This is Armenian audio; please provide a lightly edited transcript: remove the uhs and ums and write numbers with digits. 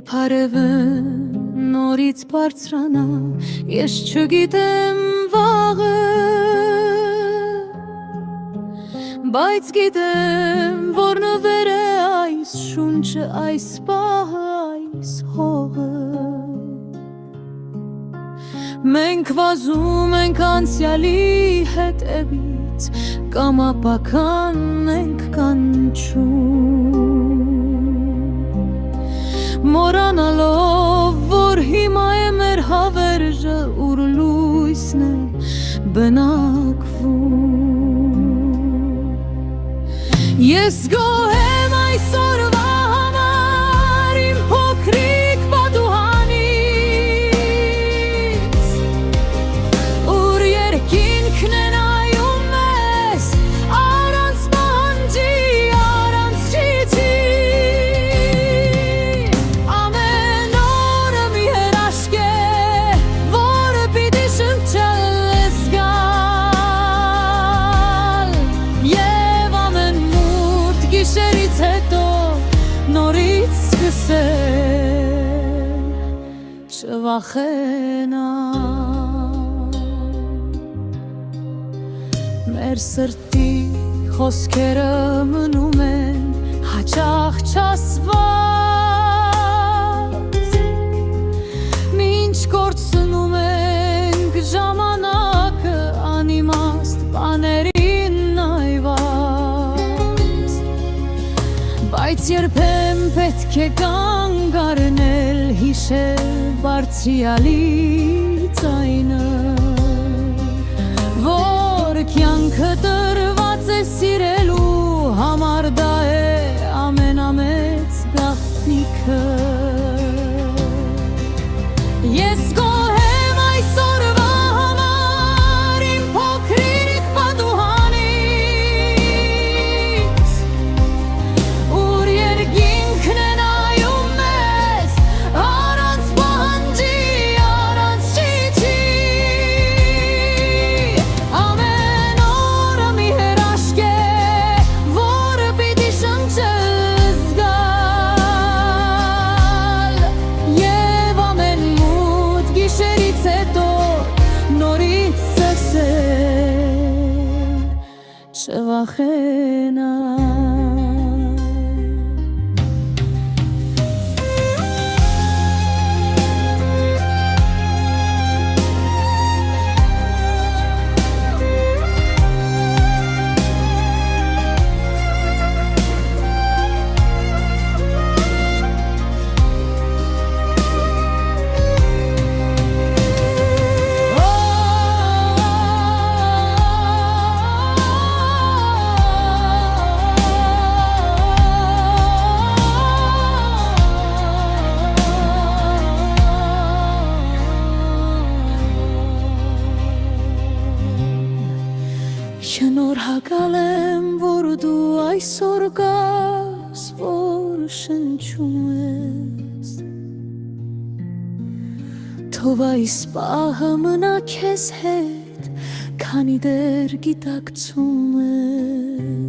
Երբ հարևն նորից բարձրանա, ես չգիտեմ վաղը, բայց գիտեմ, որ նվեր է այս շունչը, այս պահը, այս հողը։ Մենք վազում ենք անցյալի հետևից, կամ ապական ենք կանչում, մոռանալով, որ հիմա է մեր հավերժը, ուր լույսն է բնակվում։ Ես գոհ եմ այսօրվա համար իմ փոքրիկ պատուհանից, ուր երկինքն է նայում մեզ առանց պահանջի, առանց ճիծի։ Ամեն օրը մի հրաշք է, որը պիտի շնչել զգալ, և ամեն մութ գիշերից հետո նորից սկսել չվախենալ։ Մեր սրտի խոսքերը մնում են հաճախ չասված, մինչ կորցնում ենք ժամանակը անիմաստ բաներին նայված, բայց երբեմն պետք է կանգ առնել, հիշել բարձրյալի ձայնը, որ կյանքը տրված է սիրելու համար, դա է ամենամեծ գաղտնիքը։ Ես գոհ եմ այսօրվա համար իմ փոքրիկ պատուհանից, ուր երկինքն է նայում մեզ առանց պահանջի, առանց ճիծի։ Ամեն օրը մի հրաշք է, որը պիտի շնչել զգալ, և ամեն մութ գիշերից հետո նորից սկսել չվախենալ։ Շնորհակալ եմ, որ դու այսօր կաս, որ շնչում ես, թող այս պահը մնա քեզ հետ, քանի դեռ գիտակցում ես։